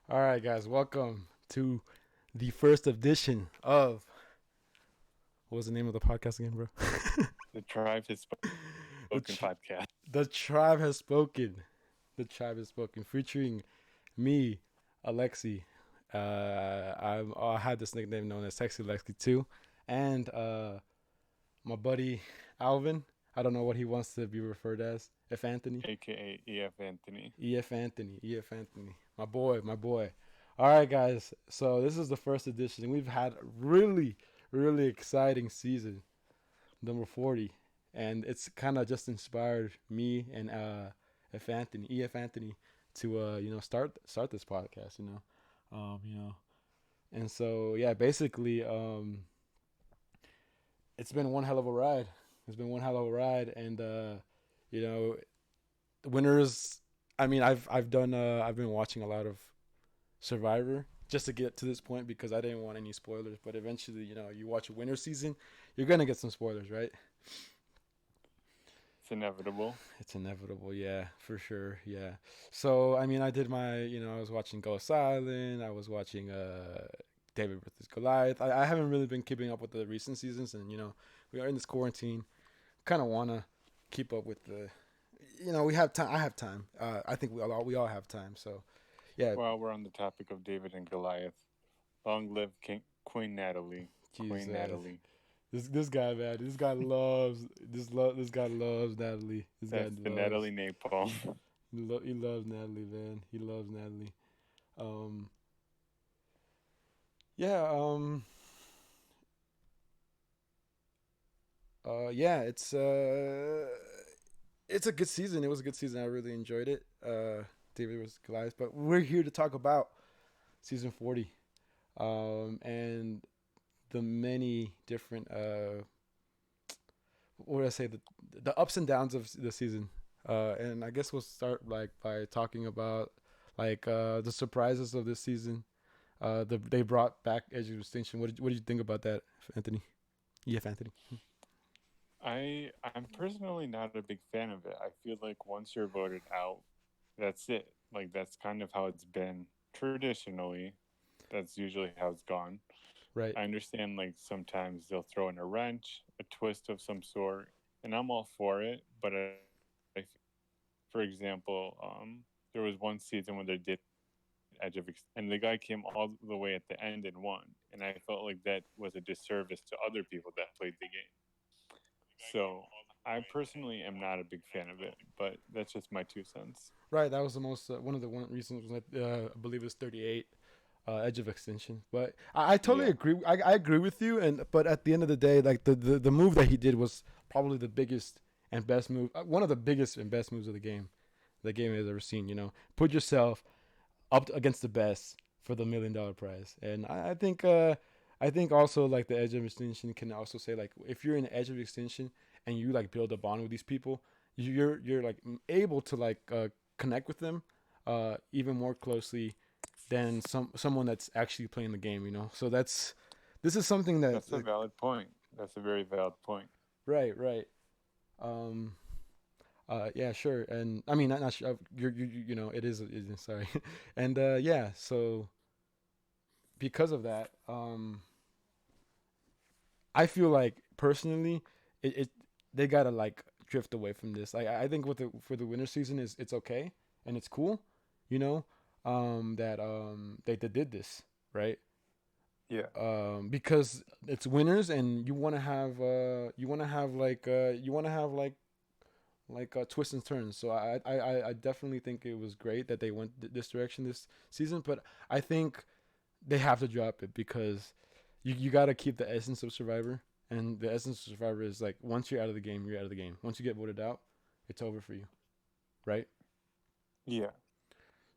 All right, guys, welcome to the first edition of what was the name of the podcast again, bro? The Tribe Has the Spoken tr- podcast. the tribe has spoken. The tribe has spoken, featuring me, Alexi. I had this nickname known as Sexy Lexi too, and my buddy Alvin. I don't know what he wants to be referred as. If Anthony, aka EF Anthony. EF Anthony, my boy, my boy. All right, guys. So this is the first edition. We've had a really exciting season, number 40, and it's kind of just inspired me and EF Anthony, to start this podcast. And so yeah, basically, it's been one hell of a ride. It's been one hell of a ride, and you know, winners. I mean, I've been watching a lot of Survivor just to get to this point because I didn't want any spoilers. But eventually, you watch a winter season, you're gonna get some spoilers, right? It's inevitable. It's inevitable, yeah, for sure, yeah. So I mean, I did my, I was watching Ghost Island, I was watching David versus Goliath. I haven't really been keeping up with the recent seasons, and we are in this quarantine. Kind of wanna keep up with the, we have time. I have time. I think we all have time. So yeah, While we're on the topic of David and Goliath, long live Queen Natalie. Queen Jesus. Natalie. This guy, man. This guy loves Natalie. This guy That's the Natalie loves Napalm. he loves Natalie, man. He loves Natalie. Um yeah, yeah, it's a good season. It was a good season. I really enjoyed it. David was Goliath, but we're here to talk about season 40. And the many different what would I say, the ups and downs of the season. And I guess we'll start like by talking about like the surprises of this season. They brought back Edge of Extinction. What did you think about that, Anthony? EF Anthony. I'm personally not a big fan of it. I feel like once you're voted out, that's it. Like that's kind of how it's been traditionally. That's usually how it's gone. Right. I understand like sometimes they'll throw in a wrench, a twist of some sort, and I'm all for it. But for example, there was one season when they did and the guy came all the way at the end and won, and I felt like that was a disservice to other people that played the game. So I personally am not a big fan of it, but that's just my 2 cents. Right. That was the most one of the one reasons was that I believe it's 38. Edge of Extinction, but I totally Yeah, agree. I agree with you, and but at the end of the day, like the move that he did was probably the biggest and best move, one of the biggest and best moves of the game has ever seen. Put yourself up against the best for the $1 million prize. And I think also like the Edge of Extinction can also say like if you're in the Edge of Extinction and you like build a bond with these people, you're like able to like connect with them even more closely than someone that's actually playing the game. So this is something that that's a valid point. That's a very valid point. right. Um, yeah, sure. And I mean, not sure. It is sorry. And yeah, so because of that, I feel like personally, it they gotta like drift away from this. I think with the for the winter season is it's okay and it's cool, you know, that they did this right. Yeah, Because it's winners and you want to have like twists and turns. So I definitely think it was great that they went this direction this season, but I think they have to drop it because you got to keep the essence of Survivor, and the essence of Survivor is like once you're out of the game, you're out of the game. Once you get voted out, it's over for you, right? yeah.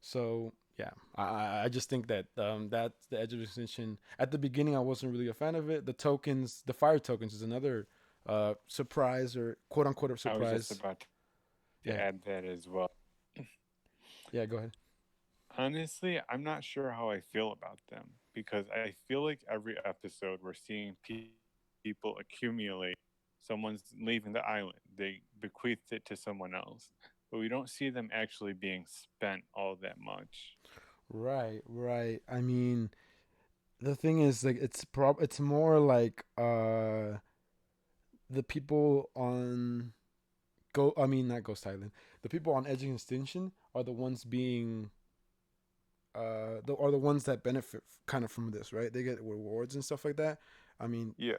So yeah, I just think that that's the Edge of Extinction. At the beginning, I wasn't really a fan of it. The tokens, the fire tokens, is another surprise or quote unquote I was just surprise. about to Yeah, add that as well. yeah. Go ahead. Honestly, I'm not sure how I feel about them because I feel like every episode we're seeing people accumulate. Someone's leaving the island, they bequeathed it to someone else, but we don't see them actually being spent all that much. Right, right. I mean, the thing is, like, it's more like the people on go. I mean, not Ghost Island. The people on Edge of Extinction are the ones being are the ones that benefit kind of from this, right? They get rewards and stuff like that. I mean, Yeah.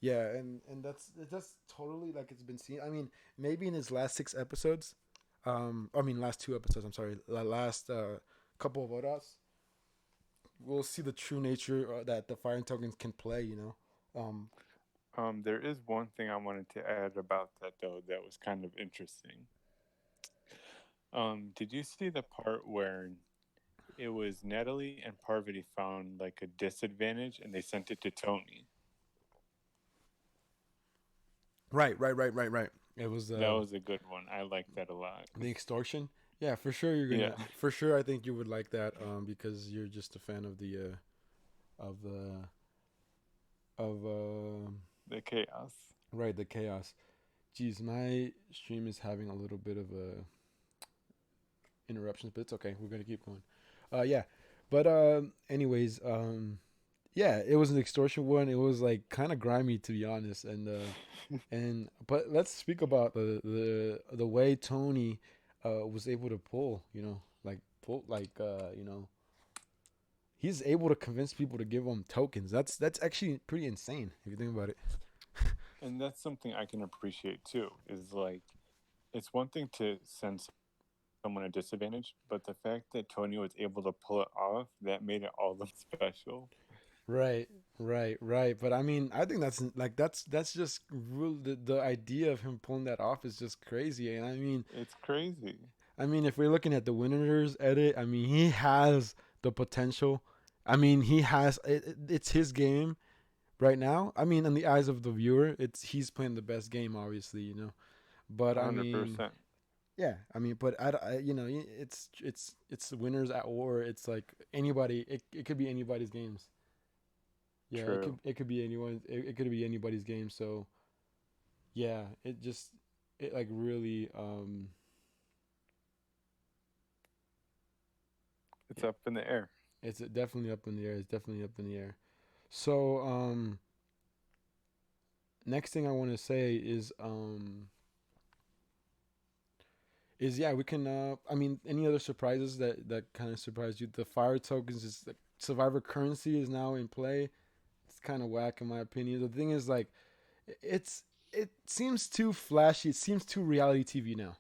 yeah, and that's totally like it's been seen. I mean, maybe in his last 6 episodes, I mean last 2 episodes. I'm sorry, the last couple of odds, we'll see the true nature that the fire tokens can play. There is one thing I wanted to add about that though that was kind of interesting. Did you see the part where it was Natalie and Parvati found like a disadvantage and they sent it to Tony? Right, right, right, right, right. It was That was a good one. I like that a lot. the extortion. Yeah, for sure you're Yeah, gonna. For sure, I think you would like that. Because you're just a fan of of the of the chaos. right, the chaos. Geez, my stream is having a little bit of a interruptions, but it's okay. We're gonna keep going. Yeah, but anyways, yeah, it was an extortion one. It was like kind of grimy to be honest, and but let's speak about the way Tony was able to pull. Like pull like he's able to convince people to give him tokens. That's actually pretty insane if you think about it. And that's something I can appreciate too. Is like it's one thing to send someone a disadvantage, but the fact that Tony was able to pull it off, that made it all the special. Right, right, right. But I mean, I think that's just real. The idea of him pulling that off is just crazy. And It's crazy. if we're looking at the winners edit, I mean, he has the potential. I mean, he has it's his game right now. I mean, in the eyes of the viewer, it's he's playing the best game, obviously. But I mean, 100%. yeah, I mean, but it's winners at war. It's like anybody. It could be anybody's games. Yeah, True. it could be anyone. It could be anybody's game. So yeah, it like really It's yeah, up in the air. it's definitely up in the air. It's definitely up in the air. So next thing I want to say is yeah, we can I mean, any other surprises that kind of surprised you? The fire tokens is like survivor currency is now in play. It's kind of whack in my opinion. The thing is like it's it seems too flashy. It seems too reality TV now.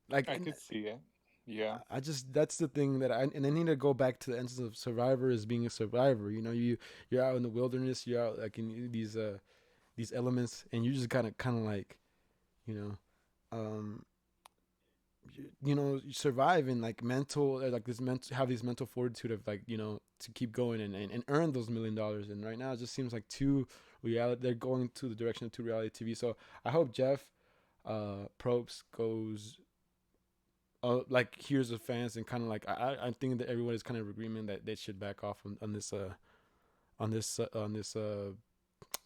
Like I could see it. Yeah. I just that's the thing that I need to go back to the essence of Survivor as being a survivor. You're out in the wilderness. You're out like in these elements, and you just kind of like you know um you survive in like mental like this mental have these mental fortitude of like to keep going and earn those $1 million. And right now it just seems like too reality. They're going to the direction of too reality TV. So I hope Jeff Probst goes like hears the fans and kind of like I'm thinking that everyone is kind of agreement that they should back off on this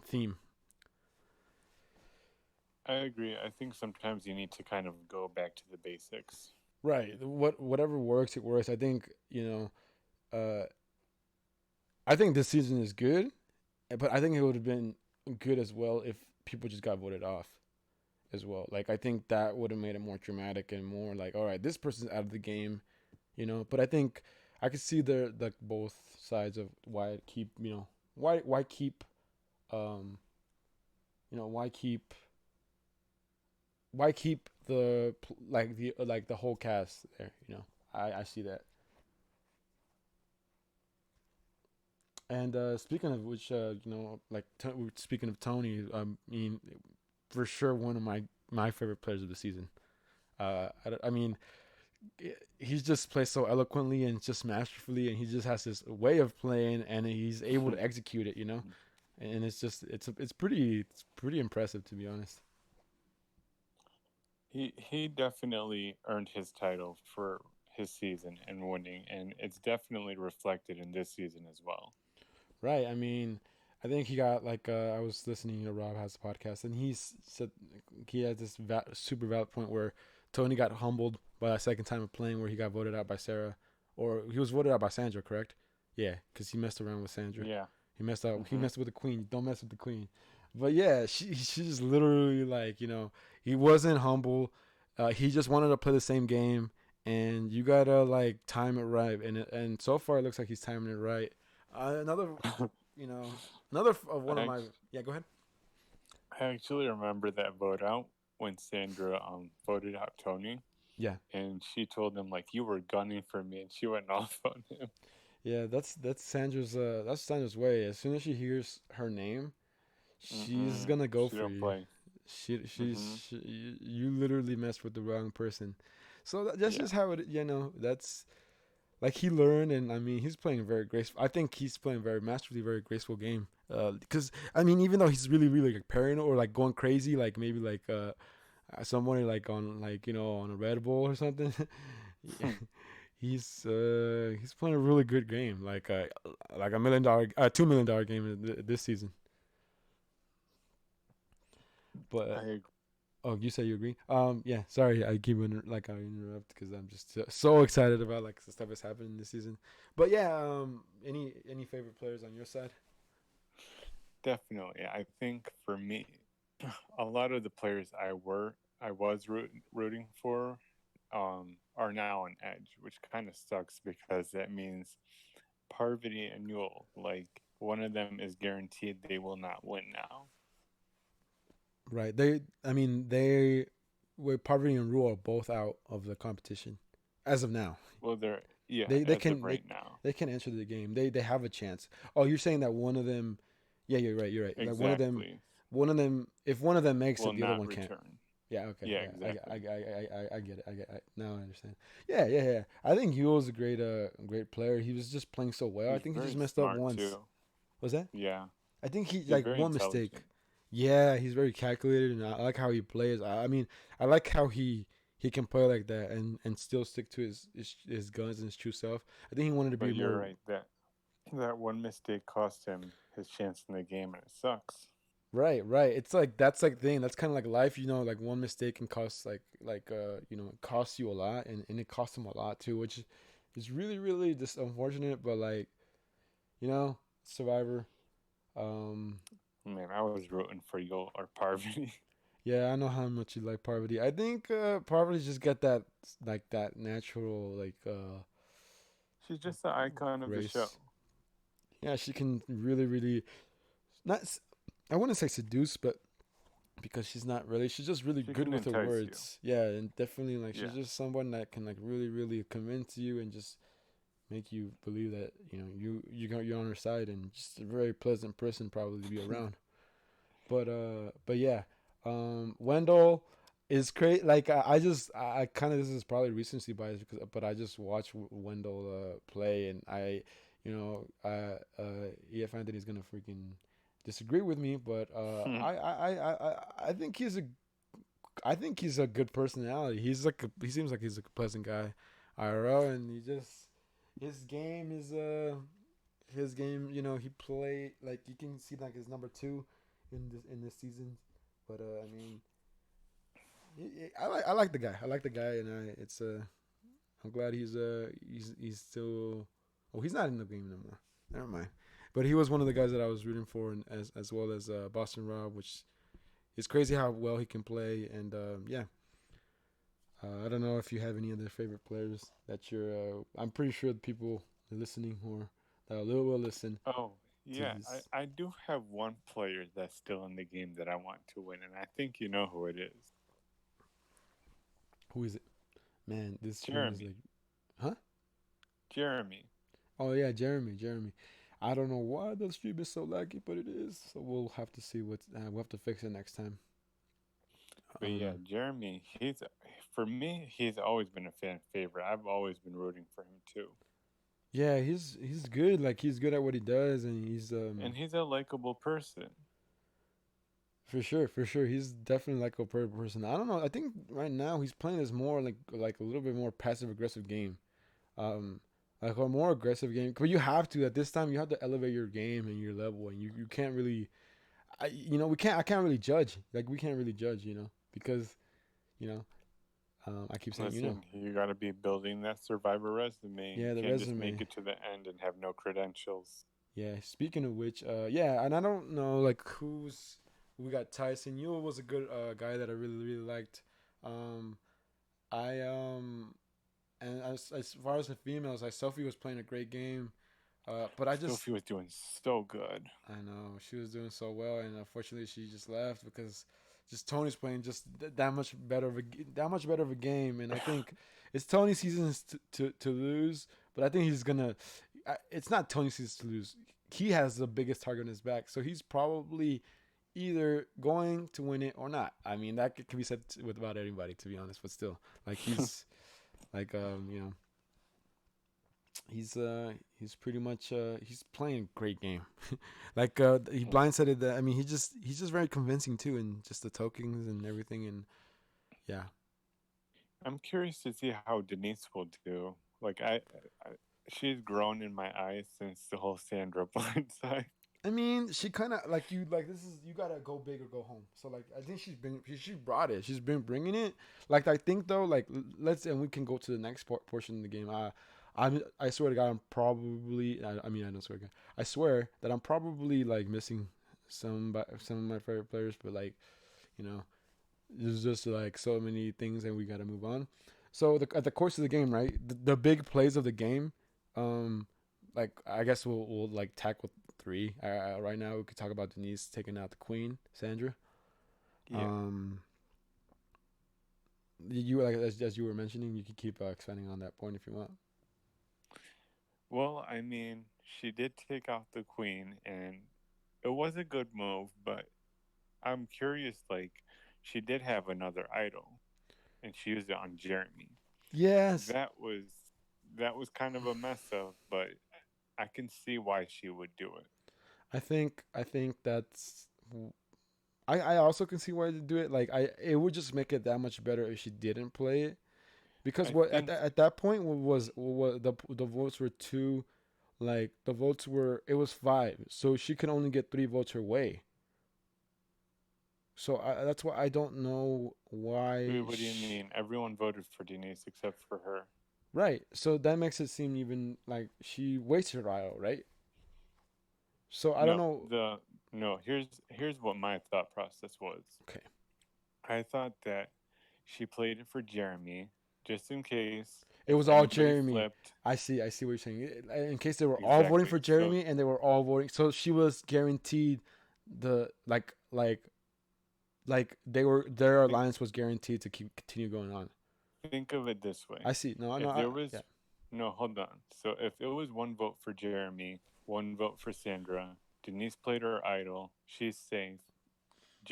theme. I agree. I think sometimes you need to kind of go back to the basics. Right. Whatever works, it works. I think I think this season is good, but I think it would have been good as well if people just got voted off as well. Like I think that would have made it more dramatic and more like, all right, this person's out of the game. But I think I could see the like both sides of why keep why keep um why keep the whole cast there. I see that. And speaking of which, speaking of Tony, I mean, for sure one of my favorite players of the season. I mean, he's just plays so eloquently and just masterfully, and he just has this way of playing, and he's able to execute it. And it's pretty impressive to be honest. He definitely earned his title for his season and winning, and it's definitely reflected in this season as well. Right. I mean, I think he got like I was listening to Rob has a podcast, and said he had this super valid point where Tony got humbled by a second time of playing, where he got voted out by Sarah, or he was voted out by Sandra, correct? Yeah, because he messed around with Sandra. Yeah. He messed up. He Hmm. messed with the queen. Don't mess with the queen. But yeah, she just literally like he wasn't humble. He just wanted to play the same game, and you gotta like time it right. And so far it looks like he's timing it right. Another you know another of one of I my act- yeah. Go ahead. I actually remember that vote out when Sandra voted out Tony, Yeah, and she told him like you were gunning for me, and she went off on him. yeah. That's Sandra's way. As soon as she hears her name, she's gonna go She for don't you. play. Hmm. You literally messed with the wrong person. So that's Yeah. just how it. That's like he learned, and I mean he's playing very graceful. I think he's playing very masterfully, very graceful game. Because I mean, even though he's really, really like paranoid or like going crazy, like maybe like someone like on like on a Red Bull or something. He's playing a really good game, like $1 million, $2 million game this season. But I oh, you say you agree? Yeah. Sorry, I keep I interrupt because I'm just so excited about like the stuff that's happening this season. But yeah, any favorite players on your side? definitely. I think for me, a lot of the players I was rooting for are now on edge, which kind of sucks because that means Parvati and Newell, like one of them is guaranteed they will not win now. Right. I mean, with Poverty and Rule are both out of the competition as of now. Well, they're yeah, They as of can right now. they can enter the game. They have a chance. Oh, you're saying that one of them? Yeah, you're right. You're right. Like Exactly. if one of them makes Will it, the other not one can't. return. Yeah. Okay. Yeah, Yeah. exactly. I get it. Now I understand. Yeah. Yeah. Yeah. I think he was a great player. He was just playing so well. I He's think he just very messed up smart once. too. Was that? Yeah. I think he He's like very one mistake. intelligent. Yeah, he's very calculated, and I like how he plays. I mean, I like how he can play like that and still stick to his guns and his true self. I think he wanted to be But you're more right that one mistake cost him his chance in the game, and it sucks. right, right. It's like that's like the thing. That's kind of like life, like one mistake can cost it costs you a lot, and it cost him a lot too, which is really really just unfortunate. But like Survivor. Um, Man, I was rooting for Yul or Parvati. Yeah, I know how much you like Parvati. I think Parvati just got that like that natural She's just the icon of the show. grace. Yeah, she can really really not I wouldn't say seduce, but because she's not really, she's just really She good can with her entice you. words. Yeah, and definitely like she's Yeah. just someone that can like really really convince you and just make you believe that you're on her side, and just a very pleasant person probably to be around. But yeah, Wendell is great. Like I kind of, this is probably recency bias because but I just watched Wendell play, and EF Anthony's gonna freaking disagree with me, but I think he's a good personality. He seems like he's a pleasant guy, IRL, and his game is his game. He play like you can see like his number two in this season. But I mean, I like the guy. I like the guy, and I'm glad he's still. Oh, he's not in the game no more. Never mind. But he was one of the guys that I was rooting for, and as well as Boston Rob, which is crazy how well he can play. And yeah, I don't know if you have any other favorite players that you're. I'm pretty sure the people listening or that will listen Oh, to yeah. this. I do have one player that's still in the game that I want to win, and I think you know who it is. Who is it? Man, this stream is Jeremy. like, huh? Jeremy. Oh yeah, Jeremy. I don't know why the stream is so laggy, but it is. So we'll have to see we'll have to fix it next time. But yeah, Um, Jeremy, he's for me, he's always been a fan favorite. I've always been rooting for him too. yeah, he's good. Like he's good at what he does, and he's And he's a likable person. for sure, he's definitely like a person. I don't know. I think right now he's playing this more like a little bit more passive aggressive game. Um, like a more aggressive game. But you have to at this time. You have to elevate your game and your level, and you can't really. We can't. I can't really judge. Like we can't really judge. Because you know I keep saying, Listen, you got to be building that Survivor resume. You yeah, the can't just make resume. it to the end and have no credentials. Yeah. Speaking of which, yeah, and I don't know like we got Tyson. Ewell was a good guy that I really liked. Um, I and as far as the females, like Sophie was playing a great game. But I just Sophie was doing so good. I know she was doing so well, and unfortunately she just left because just Tony's playing just that much better of that much better of a game, and I think it's Tony's season to lose, but I think he's gonna. It's not Tony's season to lose. He has the biggest target on his back, so he's probably either going to win it or not. I mean that can be said with about anybody, to be honest, but still, like he's like he's pretty much he's playing a great game. Like he blindsided the I mean he's just very convincing too, and just the tokens and everything, and yeah. I'm curious to see how Denise will do. Like I she's grown in my eyes since the whole Sandra blindside. I mean, she kind of like you like this is you gotta go big or go home. So like I think she brought it. She's been bringing it. Like I think though, like let's and we can go to the next portion of the game. I swear to God, I'm probably. I mean, I don't swear to God. I swear that I'm probably like missing some of my favorite players, but like you know, there's just like so many things, and we gotta move on. So at the course of the game, right, the big plays of the game, um, like I guess we'll like tackle three. Right now, we could talk about Denise taking out the queen, Sandra. Yeah. Um, you like as you were mentioning, you could keep expanding on that point if you want. Well, I mean, she did take out the queen, and it was a good move, but I'm curious, like, she did have another idol, and she used it on Jeremy. Yes, That was that was kind of a mess up, but I can see why she would do it. I think that's I also can see why they do it. Like it would just make it that much better if she didn't play it because I what think at that point was the votes were two, like the votes were it was five, so she could only get three votes her way. So that's why I don't know Wait, why. what do you mean? Everyone voted for Denise except for her. Right, so that makes it seem even like she wasted her idol, right? So I don't No, know. the no, here's what my thought process was. Okay, I thought that she played it for Jeremy just in case it if was all anybody Jeremy. flipped. I see what you're saying. In case they were all voting for Exactly. So Jeremy and they were all voting, so she was guaranteed the like they were their think alliance was guaranteed to keep continue going on. think of it this way. I see. No, no, If there was yeah, no, hold on. So if it was one vote for Jeremy, one vote for Sandra, Denise played her idol, she's safe.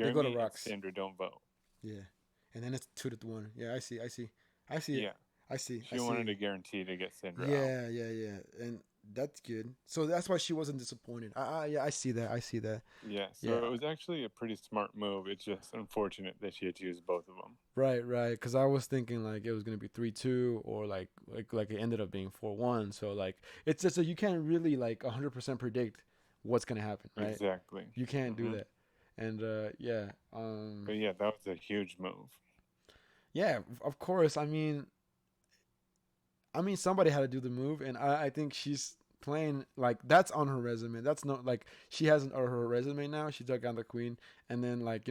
they go to Jeremy and rocks. Sandra don't vote. Yeah, and then it's 2-1. Yeah, I see. I see. I see it. Yeah. I see. I She wanted see. a guarantee to get Sandra out. Yeah, yeah, yeah, and that's good. So that's why she wasn't disappointed. Yeah, I see that. I see that. Yeah, so Yeah, it was actually a pretty smart move. It's just unfortunate that she had to use both of them. right, right. Because I was thinking like it was gonna be 3-2 or like it ended up being 4-1. So like it's just you can't really like 100% predict what's gonna happen, right? Exactly. You can't do hmm that. And yeah, But yeah, that was a huge move. yeah, of course. I mean, somebody had to do the move, and I think she's playing like that's on her resume. That's not like she hasn't or her resume now. She took on the queen, and then like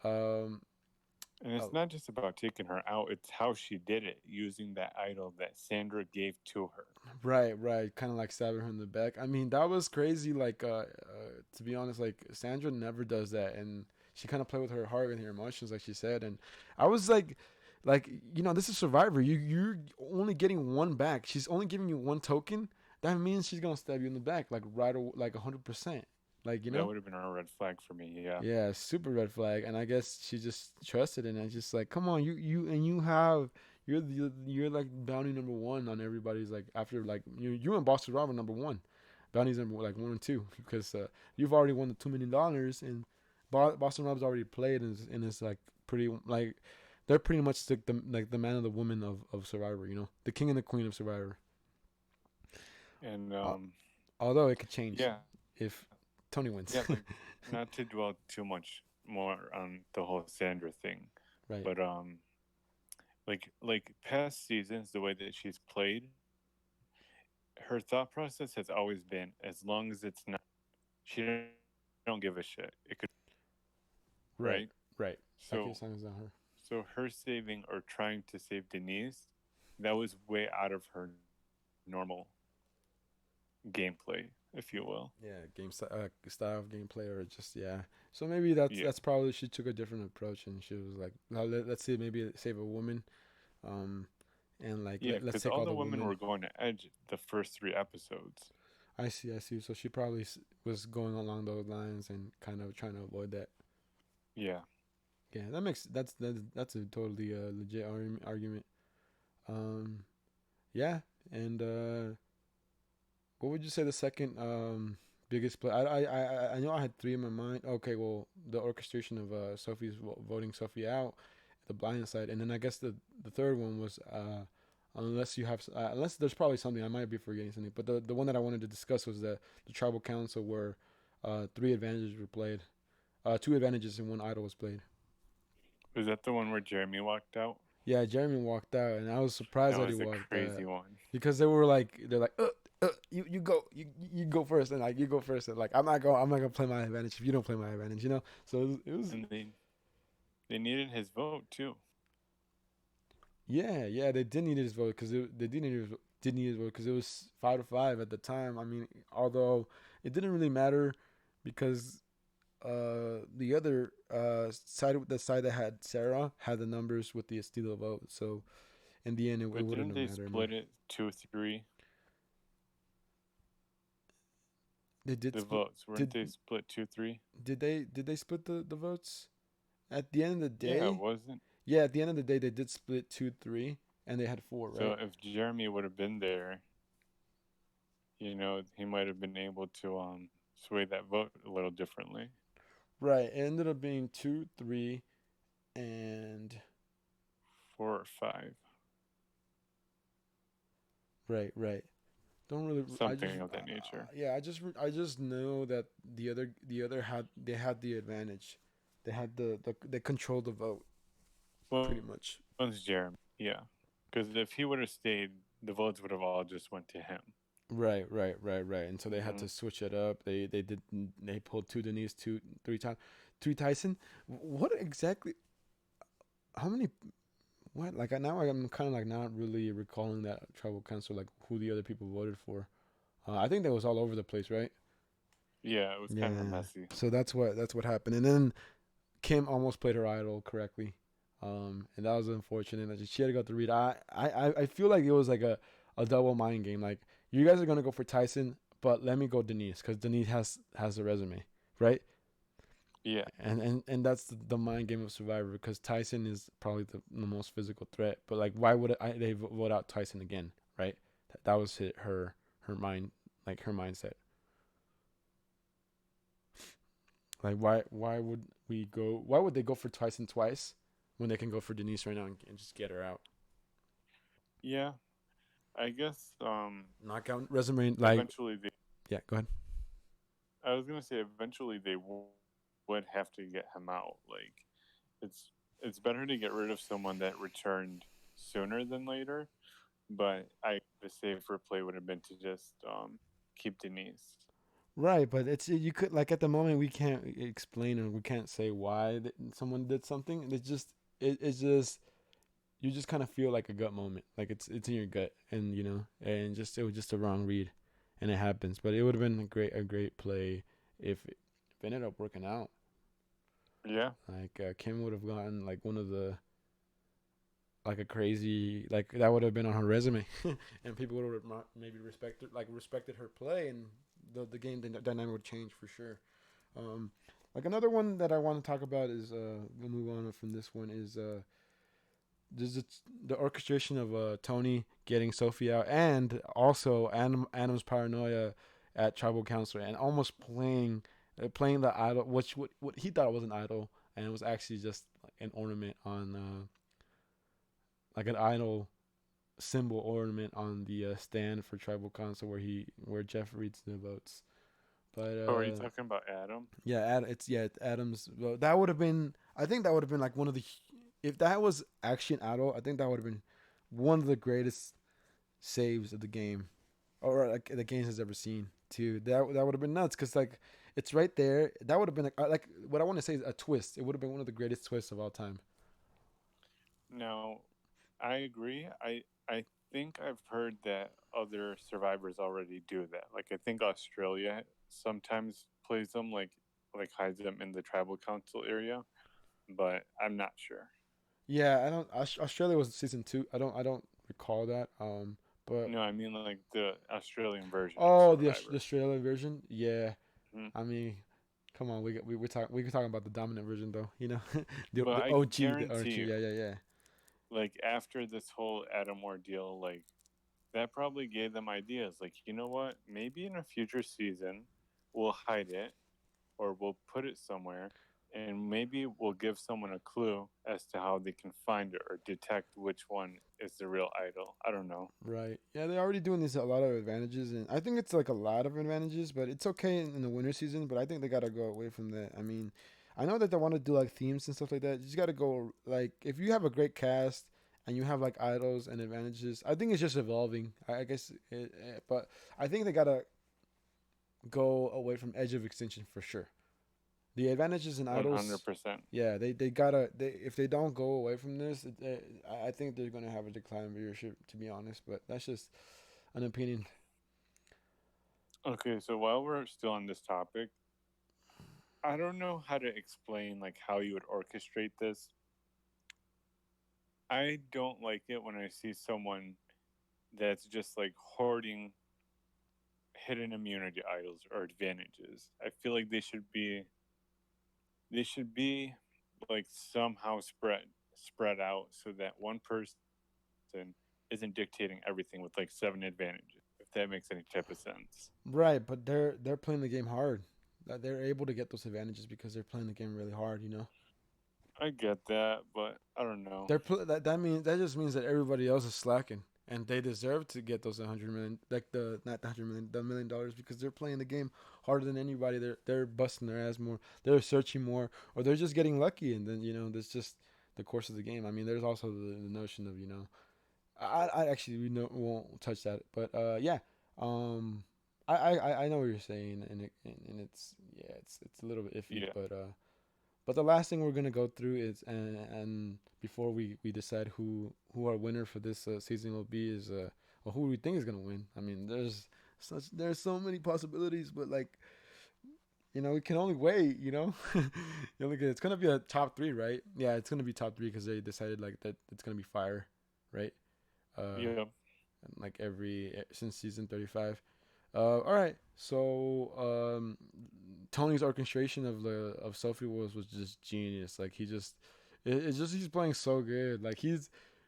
um, And it's oh, not just about taking her out, it's how she did it, using that idol that Sandra gave to her. right, right, kind of like stabbing her in the back. I mean, that was crazy. Like, to be honest, like Sandra never does that, and she kind of played with her heart and her emotions, like she said. And I was like this is Survivor. You're only getting one back. She's only giving you one token. That means she's gonna stab you in the back, like like 100%. Like That would have been a red flag for me, yeah. yeah, super red flag. And I guess she just trusted it, and it's just like, come on, you have you're like bounty number one on everybody's like after like you and Boston Robert number one, bounties number like 1 and 2 because you've already won the $2 million and Boston Rob's already played and is like pretty like they're pretty much the man of the woman of Survivor, the king and the queen of Survivor. And Uh, Although it could change yeah, if Tony wins. yeah, but not to dwell too much more on the whole Sandra thing, Right. but like past seasons, the way that she's played, her thought process has always been as long as it's not, she don't give a shit. It could, Right, right? right. Okay, So as long as not her. so her saving or trying to save Denise, that was way out of her normal gameplay, if you will. Yeah, style of gameplay, or just yeah. So maybe Yeah. that's probably she took a different approach, and she was like, let's see, maybe save a woman, um, and like Yeah, let's because take all all the the women women. were going to Edge the first 3 episodes. I see, I see. So she probably was going along those lines and kind of trying to avoid that. Yeah. Yeah, that's a totally legit argument. Um, yeah, and what would you say the second biggest play? I know I had three in my mind. Okay, well the orchestration of Sophie's voting Sophie out, the blind side, and then I guess the third one was unless you have unless there's probably something I might be forgetting something, but the one that I wanted to discuss was the tribal council where three advantages were played, two advantages and one idol was played. Was that the one where Jeremy walked out? Yeah, Jeremy walked out, and I was surprised That that he was a walked out crazy one. because they're like, you go, you go first, and like you go first, and like I'm not gonna play my advantage if you don't play my advantage, you know. So it was And they needed his vote too. yeah, yeah, they did need his vote because they did need his vote because it was 5-5 at the time. I mean, although it didn't really matter because the other side, the side that had Sarah, had the numbers with the Estilo vote, so in the end, it But wouldn't didn't have they mattered, man. split it 2-3? They did The split. votes weren't Did they split 2-3? did they split the votes at the end of the Yeah, it day? wasn't. Yeah, at the end of the day, they did split 2-3, and they had four, So right? if Jeremy would have been there, he might have been able to sway that vote a little differently. Right. It ended up being 2-3, and 4 or 5, right, right. Don't really. I just something of that nature. yeah. I just know that the other had the advantage. They had they controlled the vote pretty Well, much. it's Jeremy, yeah, because if he would have stayed, the votes would have all just went to him. Right, right, right, right. And so they had Hmm. to switch it up. They pulled two Denise, two three times, three Tyson. What exactly? How many? What like now I'm kind of like not really recalling that tribal council like who the other people voted for. I think that was all over the place, right? Yeah, it was kind of Yeah. messy. So that's what happened. And then Kim almost played her idol correctly, and that was unfortunate. Like, she had to go to read. I feel like it was like a double mind game. Like you guys are gonna go for Tyson, but let me go Denise because Denise has the resume, right? Yeah, And that's the mind game of Survivor because Tyson is probably the most physical threat. But like, why would they vote out Tyson again, right? That was her mind, like her mindset. Like, why would we go? Why would they go for Tyson twice when they can go for Denise right now and just get her out? yeah. I guess Knockout resume, like eventually they. yeah. Go ahead. I was gonna say eventually they would have to get him out. Like, it's it's better to get rid of someone that returned sooner than later. But the safer play would have been to just keep Denise. Right, but it's you could like at the moment we can't explain or we can't say why someone did something. It's just you just kind of feel like a gut moment, like it's in your gut, and and just it was just a wrong read, and it happens. But it would have been a great play if it ended up working out. Yeah, Like Kim would have gotten like one of the like a crazy like that would have been on her resume, and people would have maybe respected her play, and the game dynamic would change for sure. Like another one that I want to talk about is we'll move on from this one is the orchestration of Tony getting Sophie out, and also Adam's paranoia at tribal council, and almost playing the idol, which what he thought was an idol, and it was actually just like an ornament on like an idol symbol ornament on the stand for tribal council where Jeff reads the votes. But oh, are you talking about Adam? yeah, it's Adams. Well, that would have been. I think that would have been like one of the. if that was Action Idol, I think that would have been one of the greatest saves of the game, or like the game has ever seen. Too, that would have been nuts because like it's right there. That would have been like what I want to say is a twist. It would have been one of the greatest twists of all time. Now, I agree. I think I've heard that other survivors already do that. Like I think Australia sometimes plays them like hides them in the tribal council area, but I'm not sure. Yeah, I don't. Australia was season two. I don't recall that. But No, I mean like the Australian version of oh, the Survivor. Australian version. Yeah, Mhm. I mean, come on, we can talk about the dominant version though. You know, But the I OG, the guarantee OG. you, Yeah, yeah, yeah. like after this whole Adam ordeal, like that probably gave them ideas. Like, you know what? Maybe in a future season, we'll hide it or we'll put it somewhere, and maybe we'll give someone a clue as to how they can find it or detect which one is the real idol. I don't know. Right. Yeah, they're already doing this a lot of advantages, and I think it's like a lot of advantages, but it's okay in the winter season. But I think they gotta go away from that. I mean, I know that they want to do like themes and stuff like that. You just gotta go like if you have a great cast and you have like idols and advantages. I think it's just evolving. I guess, but I think they gotta go away from Edge of Extinction for sure. The advantages and idols, 100%. yeah, they gotta if they don't go away from this, I think they're gonna have a decline in viewership. To be honest, but that's just an opinion. Okay, so while we're still on this topic, I don't know how to explain like how you would orchestrate this. I don't like it when I see someone that's just like hoarding hidden immunity idols or advantages. I feel like they should be like somehow spread out so that one person isn't dictating everything with like seven advantages. If that makes any type of sense. Right, but they're playing the game hard. They're able to get those advantages because they're playing the game really hard. You know, I get that, but I don't know. that just means that everybody else is slacking, and they deserve to get those 100 million, like the not the 100 million, the $1 million because they're playing the game harder than anybody. They're busting their ass more. They're searching more, or they're just getting lucky, and then that's just the course of the game. I mean, there's also the notion of I actually won't touch that, but yeah, um, I know what you're saying, and it's yeah, it's a little bit iffy, Yeah, but the last thing we're gonna go through is and before we decide who our winner for this season will be is well, who we think is gonna win. I mean, there's so many possibilities, but like we can only wait. It's gonna be a top three, right? Yeah, it's gonna be top three because they decided like that it's gonna be fire, right? yeah. Like every since season 35. All right, so Tony's orchestration of Sophie was just genius. Like it's just he's playing so good. Like you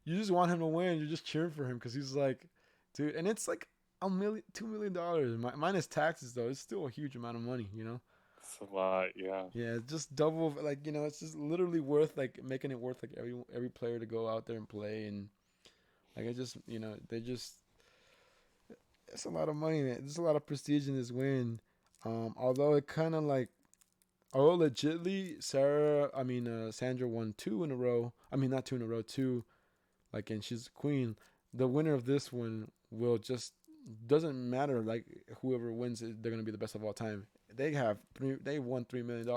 just want him to win. You're just cheering for him because he's like, dude, and it's like $2 million minus taxes though. It's still a huge amount of money, you know. It's a lot. Yeah, Yeah, it's just double. Like it's just literally worth like making it worth like every player to go out there and play and like it just they just it's a lot of money. There's a lot of prestige in this win. Although it kind of like although legitly Sandra won two in a row. I mean not two in a row, two like and she's queen. The winner of this one will just doesn't matter like whoever wins they're gonna be the best of all time. They won $3 million.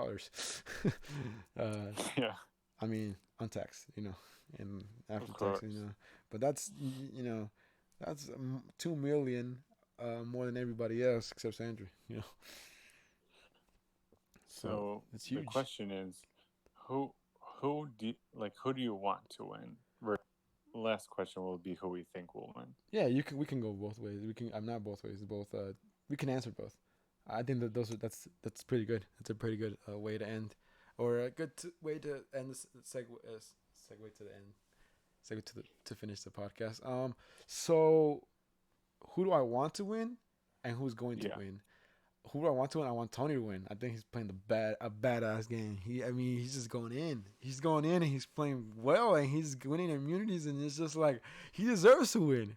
uh, yeah. I mean untaxed, and Of after tax, course. but that's 2 million more than everybody else except Sandra. So So it's the huge. question is, who who do you want to win? Last question will be who we think will win. Yeah, we can go both ways. We can. I'm not both ways. Both. We can answer both. I think that that's pretty good. That's a pretty good way to end, or a good way to end this segue to the end. Segue to finish the podcast. So who do I want to win, and who's going to Yeah, win? Who do I want to win? I want Tony to win. I think he's playing a badass game. He's just going in. He's going in and he's playing well and he's winning immunities and it's just like he deserves to win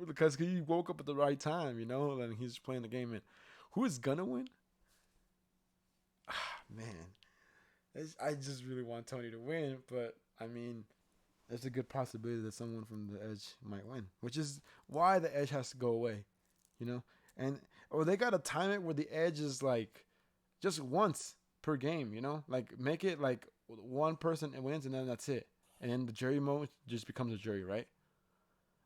because he woke up at the right time, and he's playing the game. And who is gonna win? Man, I just really want Tony to win, but I mean, there's a good possibility that someone from the Edge might win, which is why the Edge has to go away, you know? And or they gotta time it where the Edge is like just once per game, you know? Like make it like one person wins and then that's it. And then the jury mode just becomes a jury, right?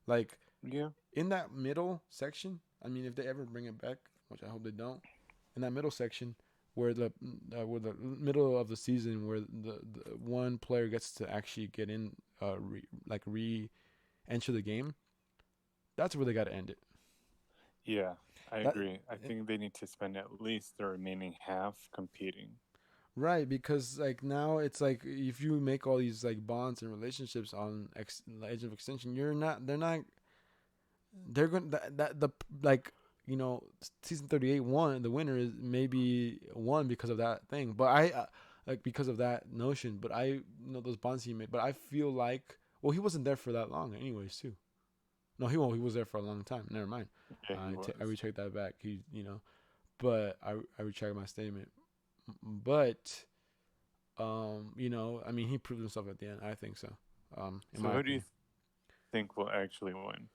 Like Yeah. in that middle section, I mean, if they ever bring it back, which I hope they don't, in that middle section where the middle of the season where the one player gets to actually get in, re enter the game, that's where they got to end it. Yeah, I That agree. I think they need to spend at least the remaining half competing. right, because like now it's like if you make all these like bonds and relationships on Age of Extinction, they're going that the like you know season 38 won the winner is maybe won because of that thing, but I like because of that notion, but I those bonds he made, but I feel like well he wasn't there for that long anyways too. No, he won't. He was there for a long time. Never mind. Yeah, he was. I recheck that back. He but I retract my statement. But I mean he proved himself at the end. I think so. In So my who do you opinion. think will actually win?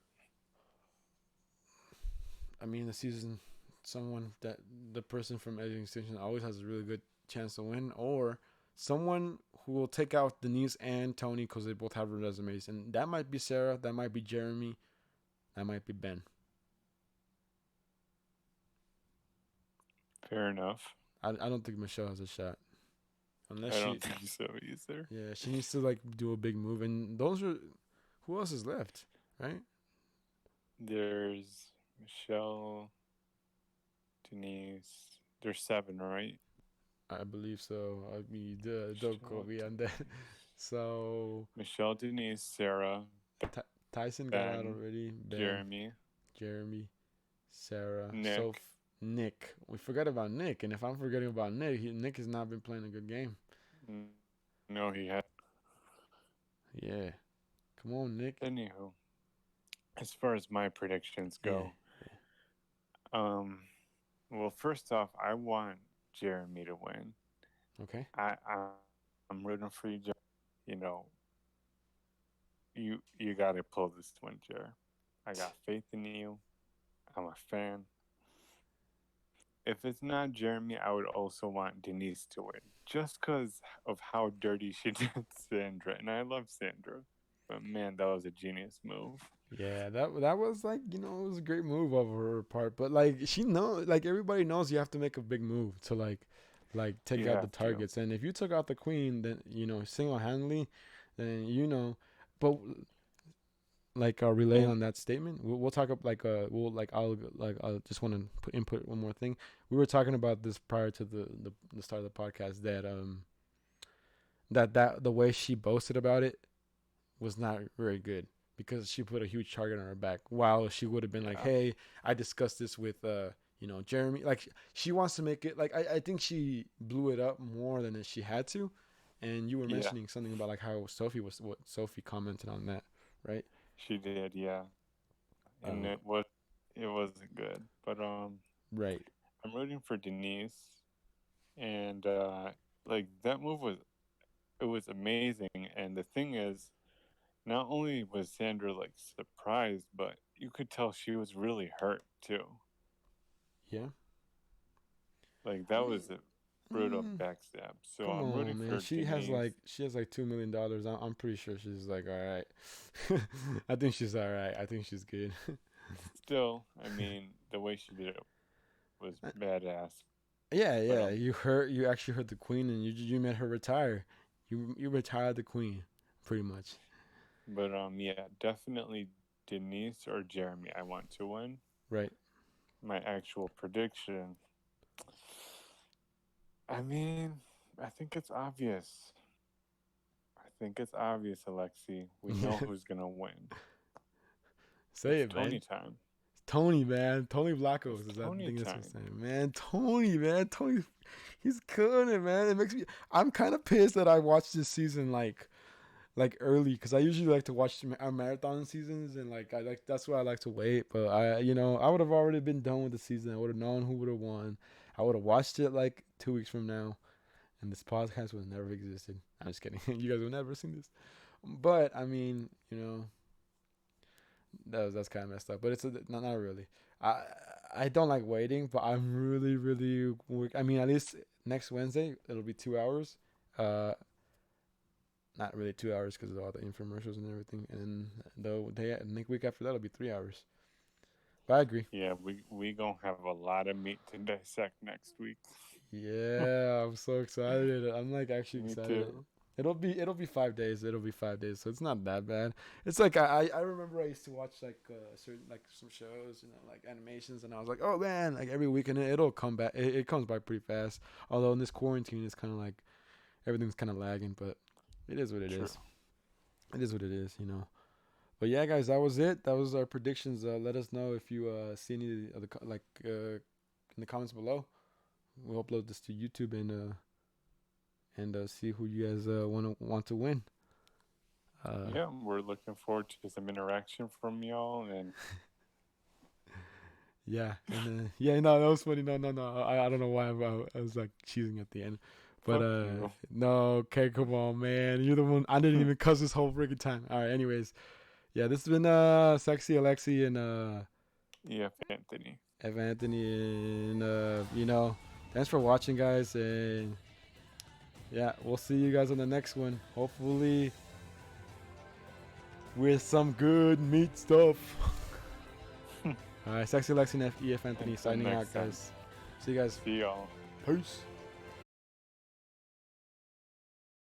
I mean, the season, someone that the person from Edge of Extinction always has a really good chance to win, or someone who will take out Denise and Tony because they both have resumes, and that might be Sarah, that might be Jeremy, that might be Ben. Fair enough. I don't think Michelle has a shot unless I she, don't think so either. yeah, she needs to like do a big move, and those are who else is left, right? There's Michelle, Denise. There's 7, right? I believe so. I mean, don't quote me on that. So Michelle, Denise, Sarah, Tyson got out Ben, already. Ben, Jeremy, Jeremy, Sarah, Nick. Nick. We forgot about Nick, and if I'm forgetting about Nick, Nick has not been playing a good game. No, he had. Yeah, come on, Nick. Anywho, as far as my predictions Yeah. go, well, first off, I want Jeremy to win. Okay. I'm rooting for you, Jeremy. You know, you got to pull this one, Jer. I got faith in you. I'm a fan. If it's not Jeremy, I would also want Denise to win, just because of how dirty she did Sandra, and I love Sandra, but man, that was a genius move. Yeah, that was like it was a great move of her part, but like she know like everybody knows you have to make a big move to like take You out the have to. targets, and if you took out the queen, then single handedly, then but like relay And on that statement. We'll talk up like we'll I'll just want to put input one more thing. We were talking about this prior to the start of the podcast that the way she boasted about it was not very good because she put a huge target on her back while she would have been like, yeah, hey, I discussed this with Jeremy. Like she wants to make it like I think she blew it up more than she had to. And you were yeah, mentioning something about like how what Sophie commented on that, right? she did, yeah, and Uh, it wasn't good, but right. I'm rooting for Denise, and like that move was amazing, and the thing is, not only was Sandra like surprised, but you could tell she was really hurt too. Yeah. Like I that mean, was a brutal mm, backstab. So come I'm rooting on, man. for Denise. She has like $2 million. I'm pretty sure she's like all right. I think she's all right. I think she's good. Still, I mean, the way she did it was badass. Yeah, But yeah. You actually hurt the queen, and you made her retire. You retired the queen, pretty much. yeah, definitely Denise or Jeremy. I want to win. Right. My actual prediction. I mean, I think it's obvious. I think it's obvious, Alexi. We know who's gonna win. Say It's it, Tony man. time. Tony, man. Tony It's Blackos is that the Tony thing that's time. saying, man. Tony, man. Tony, he's killing it, man. It makes me. I'm kind of pissed that I watched this season like early because I usually like to watch our marathon seasons and like I like that's why I like to wait. But I would have already been done with the season. I would have known who would have won. I would have watched it like 2 weeks from now, and this podcast would have never existed. I'm just kidding. You guys would never seen this. But I mean, that's kind of messed up. But it's not really. I I don't like waiting, but I'm really really. I mean, at least next Wednesday it'll be 2 hours. Uh, Not really 2 hours because of all the infomercials and everything. And the day next week after that will be 3 hours. But I agree. Yeah, we gonna have a lot of meat to dissect next week. Yeah, I'm so excited. I'm like actually Me excited. too. It'll be 5 days. It'll be 5 days, so it's not that bad. It's like I remember I used to watch like certain like some shows, like animations, and I was like, oh man, like every weekend it'll come back. It comes by pretty fast. Although in this quarantine, it's kind of like everything's kind of lagging, but it is what it True. is. It is what it is. But yeah, guys, that was it. That was our predictions. Let us know if you see any of the in the comments below. We'll upload this to YouTube and see who you guys want to win. Yeah, we're looking forward to some interaction from y'all, and Yeah, and yeah, no, that was funny. No, no, no. I don't know why I was like cheesing at the end, but fuck you. no. Okay, come on, man. You're the one. I didn't even cuss this whole freaking time. All right. Anyways, yeah, this has been Sexy Alexi and Yeah, Anthony. Evan Anthony, and thanks for watching, guys, and yeah, we'll see you guys on the next one. Hopefully with some good meat stuff. All right, Sexy Lexi and EF Anthony Until signing out, next time. guys. See you guys. See y'all. Peace.